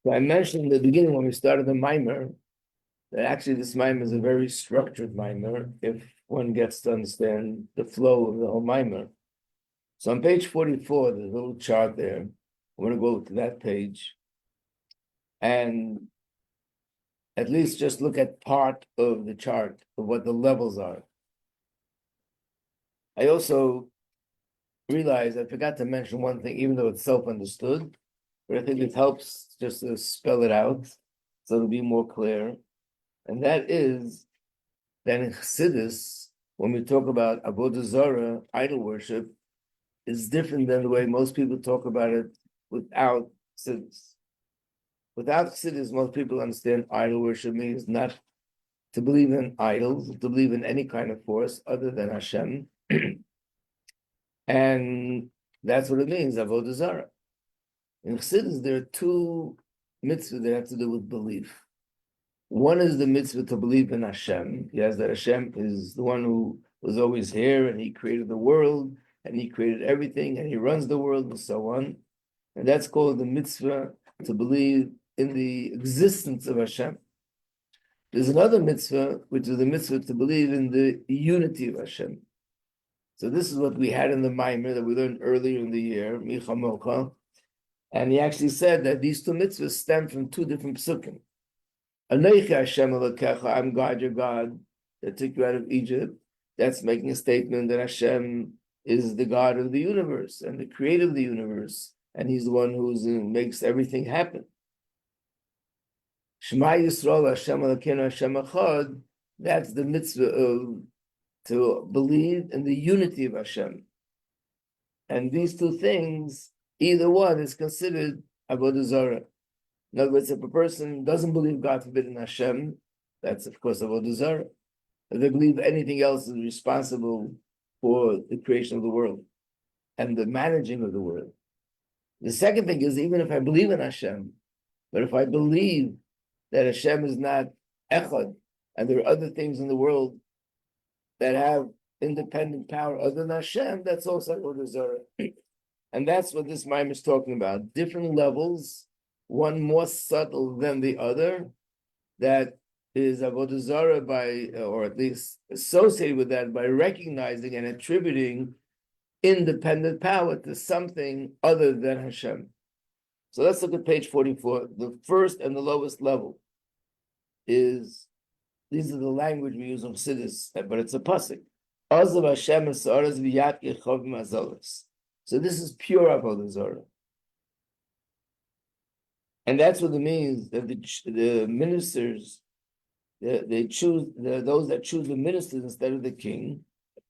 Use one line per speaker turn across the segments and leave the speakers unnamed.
So I mentioned in the beginning when we started the mimer that actually this mimer is a very structured mimer if one gets to understand the flow of the whole mimer. So on page 44, there's a little chart there. I'm going to go to that page and at least just look at part of the chart of what the levels are. I also realized I forgot to mention one thing, even though it's self-understood, but I think it helps just to spell it out so it'll be more clear. And that is that in Chassidus, when we talk about Avodah Zarah, idol worship, is different than the way most people talk about it without Chassidus. Without Chassidus, most people understand idol worship means not to believe in idols, to believe in any kind of force other than Hashem. And that's what it means, Avodah Zarah. In Chassidus, there are two mitzvahs that have to do with belief. One is the mitzvah to believe in Hashem. Yes, that Hashem is the one who was always here and he created the world and he created everything and he runs the world and so on. And that's called the mitzvah to believe in the existence of Hashem. There's another mitzvah, which is the mitzvah to believe in the unity of Hashem. So this is what we had in the Maimer that we learned earlier in the year, Micha Mocha. And he actually said that these two mitzvahs stem from two different psukim. Anochi Hashem Elokecha, I'm God, your God, that took you out of Egypt. That's making a statement that Hashem is the God of the universe and the creator of the universe, and he's the one who makes everything happen. Shema Yisrael Hashem Elokeinu Hashem Echad, that's the mitzvah of to believe in the unity of Hashem. And these two things, either one is considered Avodah Zarah. In other words, if a person doesn't believe, God forbid, in Hashem, that's of course Avodah Zarah. If they believe anything else is responsible for the creation of the world and the managing of the world. The second thing is, even if I believe in Hashem, but if I believe that Hashem is not Echad, and there are other things in the world that have independent power other than Hashem, that's also Avodah Zarah. And that's what this Maimon is talking about. Different levels, one more subtle than the other, that is Avodah Zarah by, or at least associated with that, by recognizing and attributing independent power to something other than Hashem. So let's look at page 44. The first and the lowest level is, these are the language we use on Chassidus, but it's a pasuk. Ozav Hashem esaras v'yat yechov mazalos. So this is pure Avodah Zarah. And that's what it means, that the ministers, they choose, those that choose the ministers instead of the king,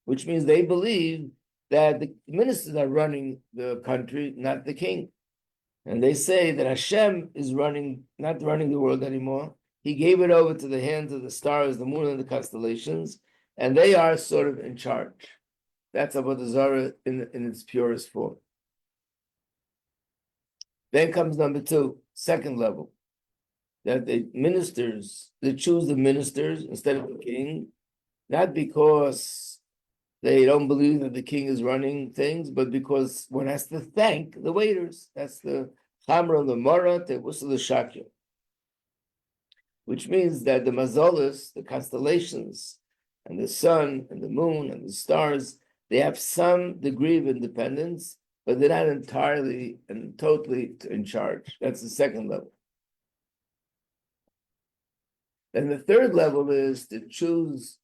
which means they believe that the ministers are running the country, not the king. And they say that Hashem is not running the world anymore. He gave it over to the hands of the stars, the moon, and the constellations, and they are sort of in charge. That's Avodah Zarah in its purest form. Then comes number two, second level, that the ministers, they choose the ministers instead of the king, not because they don't believe that the king is running things, but because one has to thank the waiters. That's the Chamra, the Mora, the Wusa, the Shakya. Which means that the mazolos, the constellations, and the sun, and the moon, and the stars, they have some degree of independence, but they're not entirely and totally in charge. That's the second level. Then the third level is to choose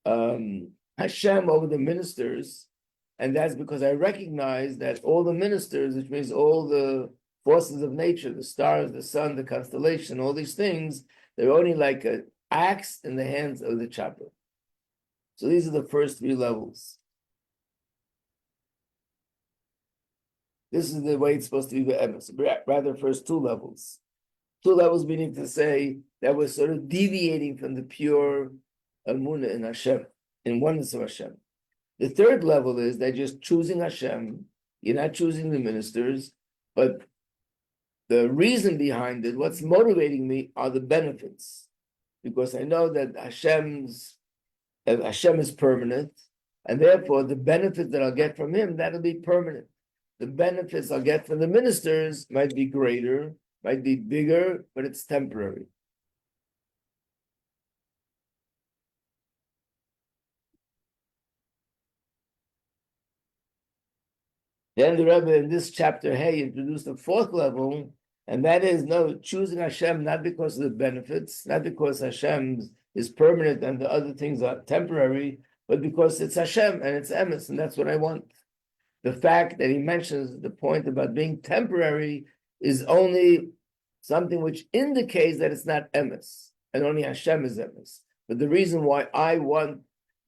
Hashem over the ministers, and that's because I recognize that all the ministers, which means all the forces of nature, the stars, the sun, the constellation, all these things, they're only like an axe in the hands of the chopper. So these are the first three levels. This is the way it's supposed to be be'emes, rather first two levels. Two levels meaning to say that we're sort of deviating from the pure emunah in Hashem, in oneness of Hashem. The third level is that just choosing Hashem, you're not choosing the ministers, but the reason behind it, what's motivating me are the benefits. Because I know that Hashem is permanent, and therefore the benefit that I'll get from him, that'll be permanent. The benefits I'll get from the ministers might be greater, might be bigger, but it's temporary. Then the Rebbe in this chapter, hey, introduced the fourth level, and that is choosing Hashem not because of the benefits, not because Hashem is permanent and the other things are temporary, but because it's Hashem and it's emes, and that's what I want. The fact that he mentions the point about being temporary is only something which indicates that it's not emes, and only Hashem is emes. But the reason why I want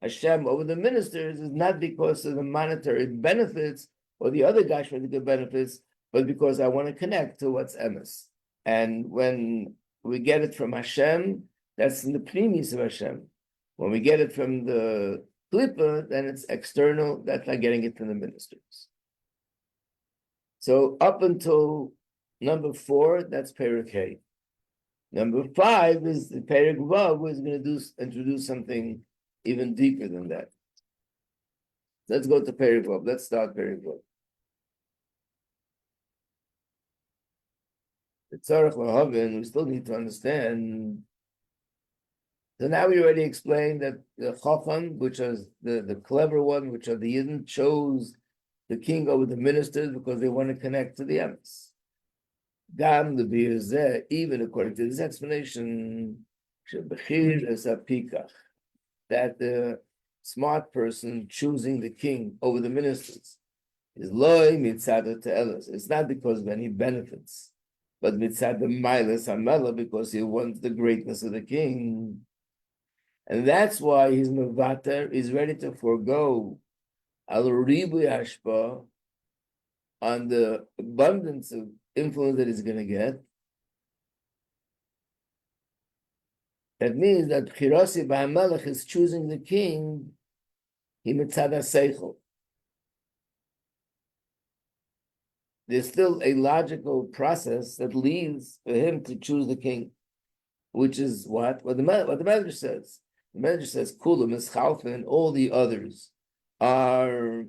Hashem over the ministers is not because of the monetary benefits or the other Gashmitic benefits, but because I want to connect to what's emes. And when we get it from Hashem, that's in the premise of Hashem. When we get it from the Klippa, then it's external, that's not getting it from the ministers. So up until number 4, that's Perek Hey. Number 5 is the Perek Vav, who is going to introduce something even deeper than that. Let's go to Perek Vav. Let's start Perek Vav. The Tzarech Lahavin, we still need to understand. So now we already explained that the Chacham, which is the clever one, which are the Yidden, chose the king over the ministers because they want to connect to the emes. Gam the Birzeh, even according to this explanation, Shebechir is a pikach, that the smart person choosing the king over the ministers is loy mitzad te'elos. It's not because of any benefits, but mitzad the milas hamela, because he wants the greatness of the king. And that's why he's mevater, is ready to forego al ribu hashpa, on the abundance of influence that he's going to get. That means that Bchirasi B'Hamelech is choosing the king, he mitzad seichel. There's still a logical process that leads for him to choose the king, which is what the Medrash says. The Medrash says, Kulam is Chalfa, and all the others are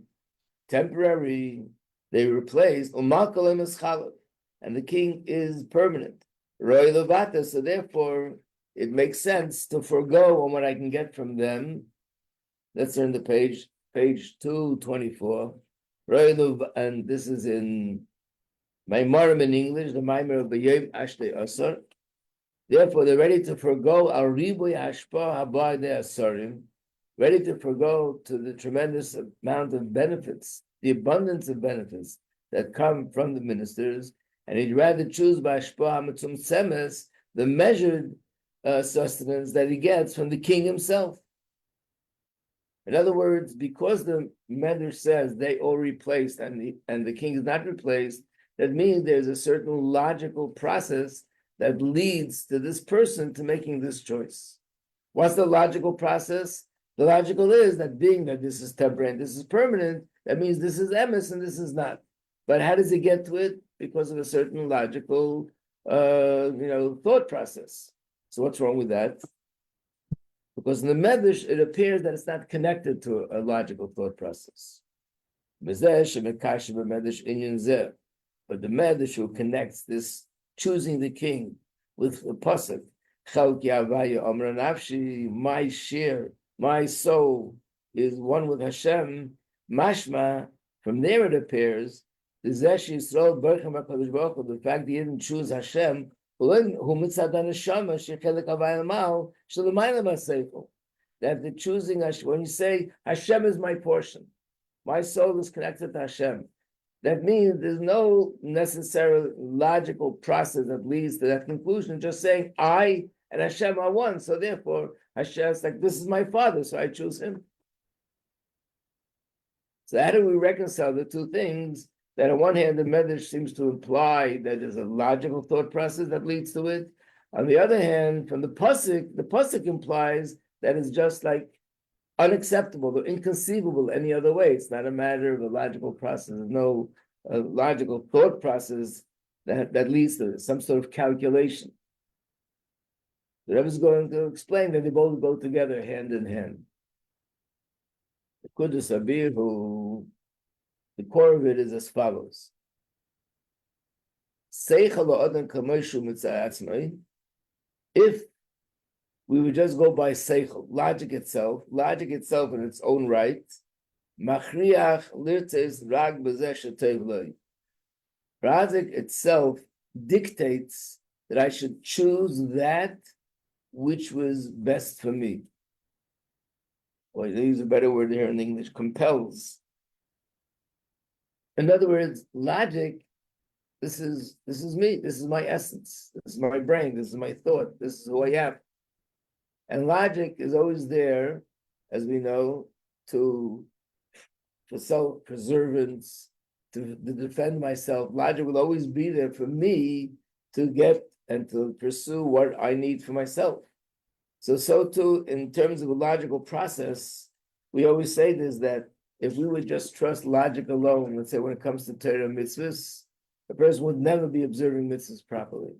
temporary. They replace Umakalim is Chalaf, and the king is permanent. Roy Levata, so therefore it makes sense to forego on what I can get from them. Let's turn the page 224. And this is in Mamar in English, the Mamar Beyom Ashtei Asar. Therefore, they're ready to forego al riboy hashpa habay de asarim, ready to forego to the tremendous amount of benefits, the abundance of benefits that come from the ministers, and he'd rather choose by hashpa hamatzum semes, the measured sustenance that he gets from the king himself. In other words, because the Medrash says they all replaced and the king is not replaced, that means there's a certain logical process that leads to this person to making this choice. What's the logical process? The logical is that being that this is temporary and this is permanent, that means this is emes and this is not. But how does he get to it? Because of a certain logical, thought process. So what's wrong with that? Because in the Medrash, it appears that it's not connected to a logical thought process. But the Medrash who connects this choosing the king with the pasuk, my share, my soul is one with Hashem. Mashma, from there it appears, the fact that he didn't choose Hashem, that the choosing Hashem, when you say Hashem is my portion, my soul is connected to Hashem, that means there's no necessary logical process that leads to that conclusion. Just saying I and Hashem are one, so therefore Hashem is like, this is my father, so I choose him. So how do we reconcile the two things? That on one hand, the Medrash seems to imply that there's a logical thought process that leads to it. On the other hand, from the pasuk implies that it's just like unacceptable or inconceivable any other way. It's not a matter of a logical process. There's no logical thought process that leads to this, some sort of calculation. The Rebbe is going to explain that they both go together hand in hand. The Kudus Abir, who the core of it is as follows. If we would just go by seichel, logic itself in its own right, machriach lirtes rag b'zeh shetev lo. Logic itself dictates that I should choose that which was best for me. Or they use a better word here in English, compels. In other words, logic, this is me, this is my essence, this is my brain, this is my thought, this is who I am. And logic is always there, as we know, for self-preservance, to defend myself. Logic will always be there for me to get and to pursue what I need for myself. So too, in terms of a logical process, we always say this, that if we would just trust logic alone, let's say when it comes to Torah mitzvahs, a person would never be observing mitzvahs properly.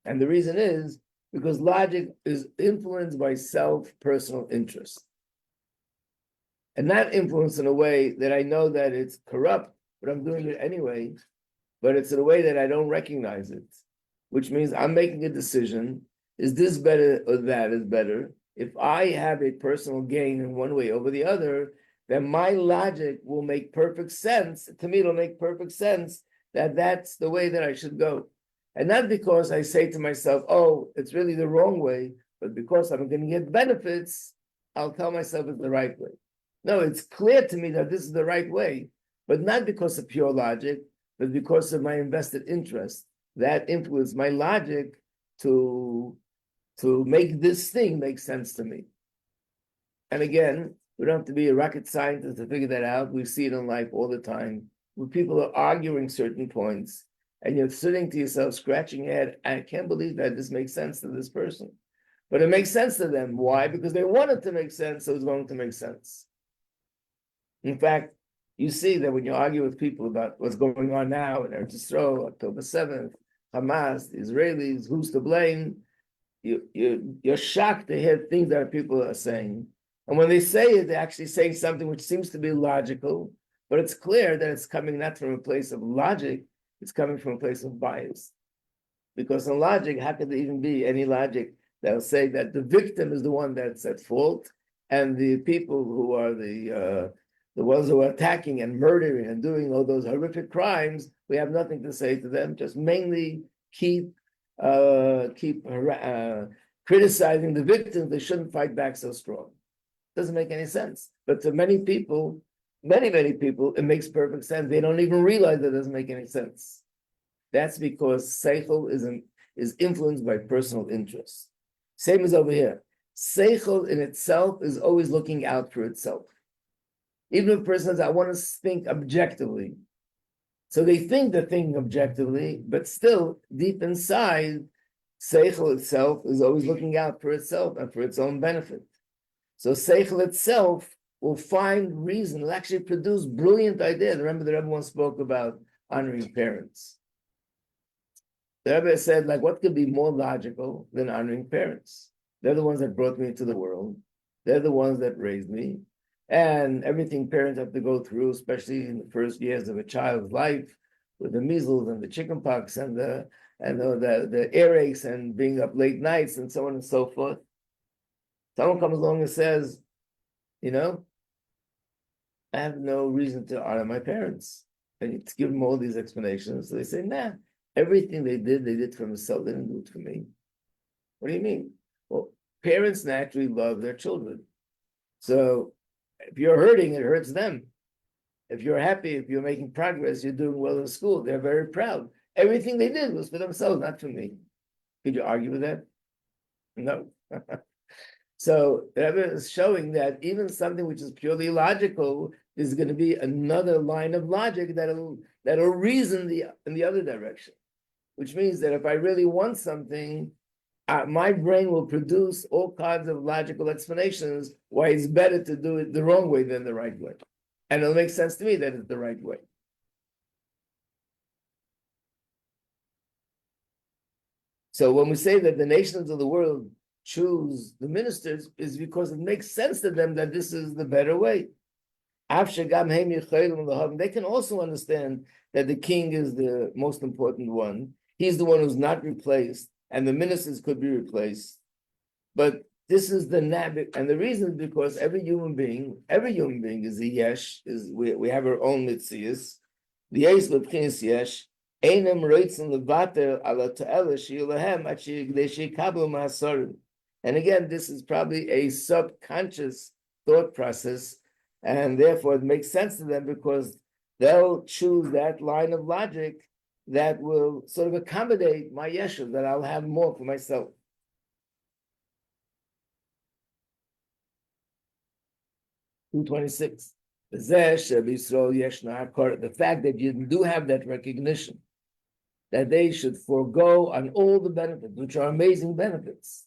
And the reason is because logic is influenced by self-personal interest. And not influenced in a way that I know that it's corrupt, but I'm doing it anyway, but it's in a way that I don't recognize it, which means I'm making a decision. Is this better or that is better? If I have a personal gain in one way over the other, then my logic will make perfect sense. To me, it'll make perfect sense that that's the way that I should go. And not because I say to myself, oh, it's really the wrong way, but because I'm going to get benefits, I'll tell myself it's the right way. No, it's clear to me that this is the right way, but not because of pure logic, but because of my invested interest. That influenced my logic to make this thing make sense to me. And again, we don't have to be a rocket scientist to figure that out. We see it in life all the time, where people are arguing certain points, and you're sitting to yourself, scratching your head, I can't believe that this makes sense to this person. But it makes sense to them. Why? Because they want it to make sense, so it's going to make sense. In fact, you see that when you argue with people about what's going on now in Eretz Yisrael, October 7th, Hamas, the Israelis, who's to blame, you're shocked to hear things that people are saying. And when they say it, they're actually saying something which seems to be logical, but it's clear that it's coming not from a place of logic, it's coming from a place of bias. Because in logic, how could there even be any logic that'll say that the victim is the one that's at fault, and the people who are the ones who are attacking and murdering and doing all those horrific crimes, we have nothing to say to them, just mainly keep criticizing the victims. They shouldn't fight back so strong. Doesn't make any sense. But to many people, many people, it makes perfect sense. They don't even realize that it doesn't make any sense. That's because seichel is influenced by personal interest. Same as over here. Seichel in itself is always looking out for itself. Even if a person says, I want to think objectively. So they think they're thinking objectively, but still, deep inside, seichel itself is always looking out for itself and for its own benefit. So seichel itself will find reason, will actually produce brilliant ideas. Remember that everyone spoke about honoring parents. The Rebbe said, like, what could be more logical than honoring parents? They're the ones that brought me into the world. They're the ones that raised me. And everything parents have to go through, especially in the first years of a child's life, with the measles and the chickenpox and the earaches and being up late nights and so on and so forth. Someone comes along and says, you know, I have no reason to honor my parents. And you give them all these explanations. So they say, nah, everything they did for themselves. They didn't do it for me. What do you mean? Well, parents naturally love their children. So if you're hurting, it hurts them. If you're happy, if you're making progress, you're doing well in school, they're very proud. Everything they did was for themselves, not for me. Could you argue with that? No. So that is showing that even something which is purely logical is going to be another line of logic that'll reason in the other direction. Which means that if I really want something, my brain will produce all kinds of logical explanations why it's better to do it the wrong way than the right way. And it'll make sense to me that it's the right way. So when we say that the nations of the world choose the ministers, is because it makes sense to them that this is the better way. They can also understand that the king is the most important one. He's the one who's not replaced, and the ministers could be replaced. But this is the nabit, and the reason is because every human being is a yesh. We have our own mitzias. The yesh lepchinis yesh. Einem reitzen levater ala ta'ela shi'ulahem achi gdeshi kabel ma'asorim. And again, this is probably a subconscious thought process, and therefore it makes sense to them because they'll choose that line of logic that will sort of accommodate my yeshuv, that I'll have more for myself. 226. The fact that you do have that recognition, that they should forego on all the benefits, which are amazing benefits.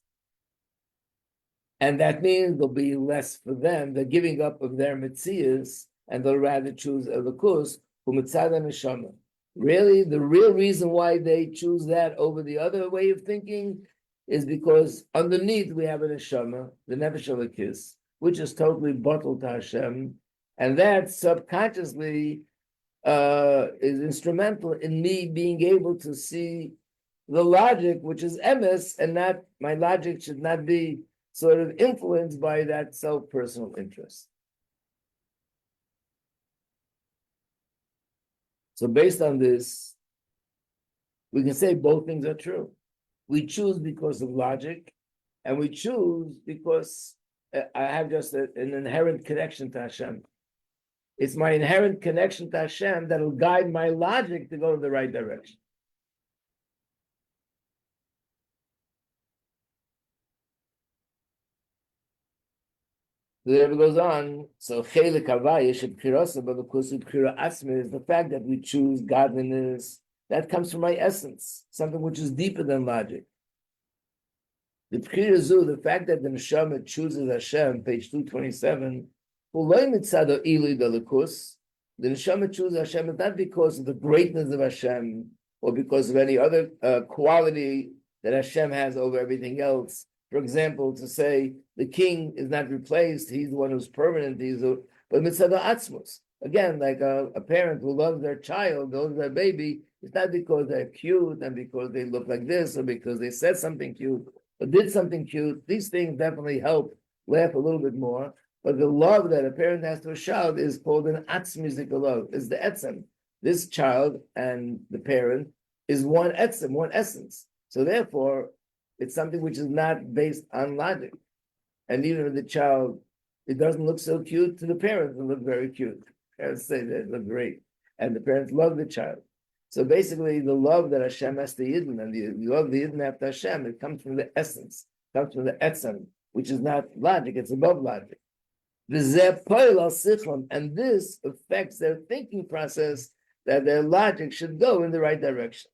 And that means there'll be less for them. They're giving up of their mitzias, and they'll rather choose elikus, who mitzad neshama. Really, the real reason why they choose that over the other way of thinking is because underneath we have a neshama, the nefesh elikis, which is totally bottled to Hashem, and that subconsciously is instrumental in me being able to see the logic, which is emes, and not my logic should not be sort of influenced by that self-personal interest. So based on this, we can say both things are true. We choose because of logic, and we choose because I have just an inherent connection to Hashem. It's my inherent connection to Hashem that will guide my logic to go in the right direction. The Rebbe goes on, so chelik havaya shebchirasa, but of course bchira asmi is the fact that we choose godliness. That comes from my essence, something which is deeper than logic. The bchira zu, the fact that the neshama chooses Hashem, page 227, the neshama chooses Hashem is not because of the greatness of Hashem or because of any other quality that Hashem has over everything else. For example, to say the king is not replaced, he's the one who's permanent, but mitzvah atzmos. Again, like a parent who loves their child, loves their baby, it's not because they're cute and because they look like this or because they said something cute or did something cute. These things definitely help laugh a little bit more. But the love that a parent has to a child is called an atzmizik love. It's the etzem. This child and the parent is one etzem, one essence. So therefore, it's something which is not based on logic. And even if the child, it doesn't look so cute to the parents, it look very cute. Parents say they look great. And the parents love the child. So basically, the love that Hashem has to Yidden, and the love the Yidden after Hashem, it comes from the essence, comes from the etzem, which is not logic, it's above logic. And this affects their thinking process, that their logic should go in the right direction.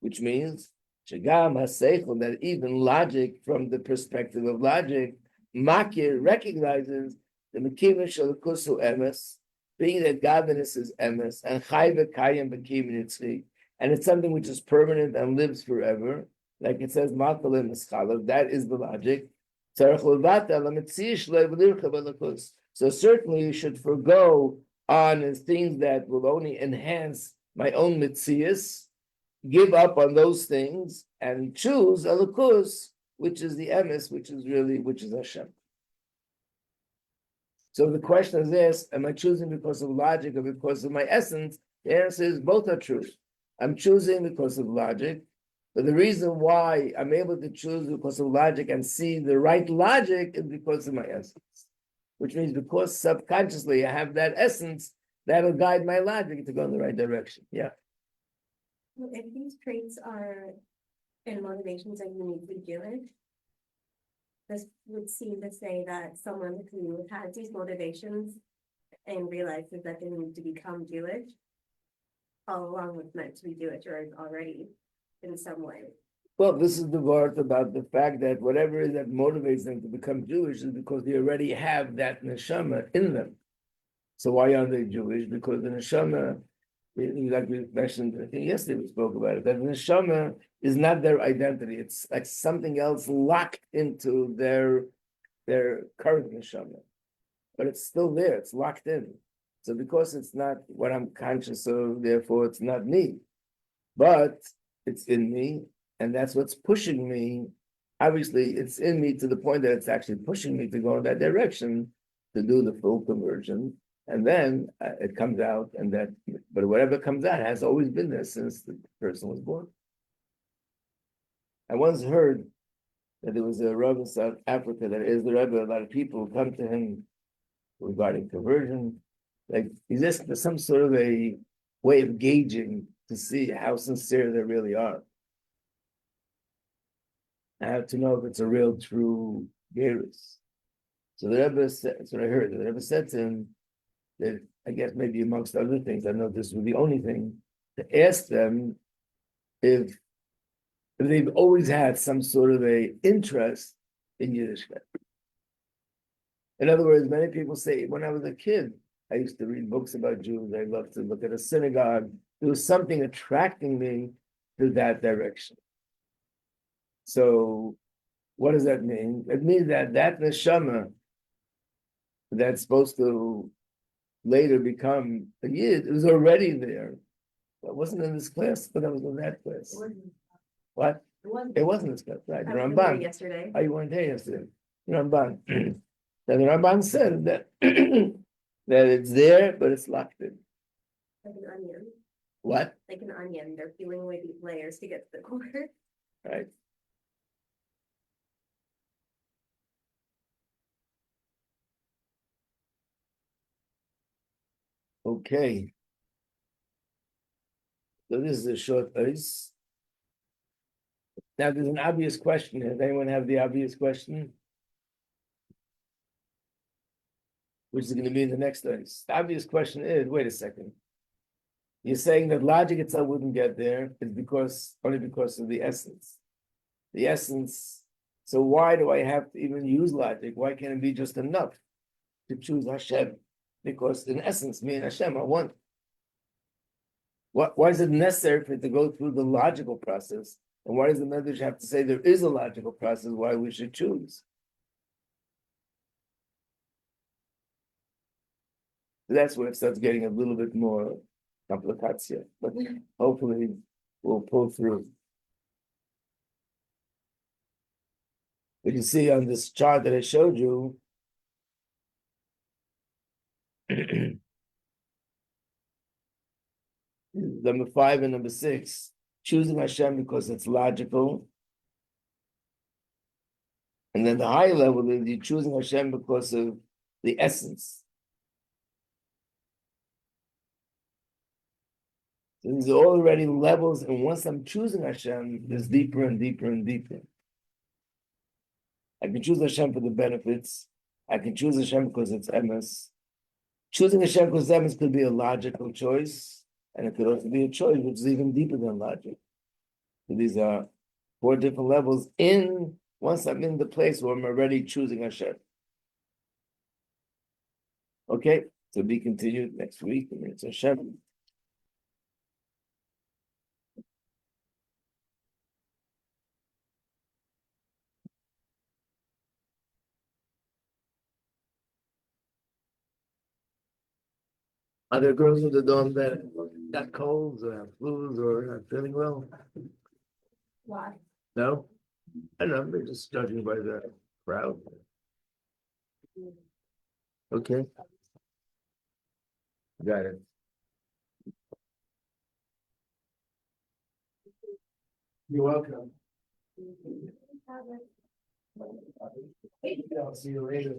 Which means that even logic, from the perspective of logic, Makir recognizes the Mekimin Shalakusu Emes, being that godliness is Emes, and Chayve Kayim Bekimin Yitzchi, and it's something which is permanent and lives forever, like it says, Makalim Eschalav, that is the logic. So certainly you should forego on things that will only enhance my own mitzias, give up on those things, and choose alakus, which is the emes, which is Hashem. So the question is this: am I choosing because of logic or because of my essence? The answer is both are true. I'm choosing because of logic. But the reason why I'm able to choose because of logic and see the right logic is because of my essence. Which means because subconsciously I have that essence, that'll guide my logic to go in the right direction. Yeah.
Well, if these traits are and motivations are uniquely Jewish, this would seem to say that someone who has these motivations and realizes that they need to become Jewish, all along was meant to be Jewish or is already in some way.
Well, this is the word about the fact that whatever it is that motivates them to become Jewish is because they already have that neshama in them. So why are they Jewish? Because the neshama, like we mentioned, I think yesterday we spoke about it, that the neshama is not their identity. It's like something else locked into their current neshama. but it's still there, it's locked in. So because it's not what I'm conscious of, therefore it's not me. But it's in me, and that's what's pushing me. Obviously, it's in me to the point that it's actually pushing me to go in that direction to do the full conversion. And then it comes out, and that, but whatever comes out has always been there since the person was born. I once heard that there was a Rebbe in South Africa that is the Rebbe. A lot of people come to him regarding conversion. Like, is this some sort of a way of gauging to see how sincere they really are? I have to know if it's a real, true Gerus. So the Rebbe said, that's what I heard. The Rebbe said to him that, I guess maybe amongst other things, I know this was the only thing, to ask them if they've always had some sort of a interest in Yiddishkeit. In other words, many people say, when I was a kid, I used to read books about Jews. I loved to look at a synagogue. There was something attracting me to that direction. So what does that mean? It means that neshama that's supposed to later become a yid was already there. That wasn't in this class, but that was in that class. What? It wasn't this class, right? The Ramban.
Yesterday.
Oh, you weren't there yesterday. The Ramban. The Ramban said that that it's there, but it's locked in.
Like an onion.
What?
Like an onion. They're peeling away these layers to get to the core.
Right. Okay. So this is a short piece. Now there's an obvious question. Does anyone have the obvious question? Which is going to be in the next piece. The obvious question is, wait a second. You're saying that logic itself wouldn't get there is only because of the essence. The essence. So why do I have to even use logic? Why can't it be just enough to choose Hashem? Because in essence, me and Hashem are one. Why is it necessary for it to go through the logical process? And why does the Medrash have to say there is a logical process why we should choose? That's where it starts getting a little bit more complicated, but hopefully we'll pull through. But you see on this chart that I showed you, number 5 and number 6, choosing Hashem because it's logical. And then the higher level is you're choosing Hashem because of the essence. So these are already levels, and once I'm choosing Hashem, there's deeper and deeper and deeper. I can choose Hashem for the benefits. I can choose Hashem because it's emes. Choosing Hashem because emes could be a logical choice, and it could also be a choice which is even deeper than logic. So these are 4 different levels once I'm in the place where I'm already choosing Hashem. Okay, to be continued next week. It's Hashem. Are there girls in the dorm that got colds or have flus or not feeling well?
Why?
No? I don't know, they're just judging by the crowd. Okay. Got it. You're welcome. I'll see you later.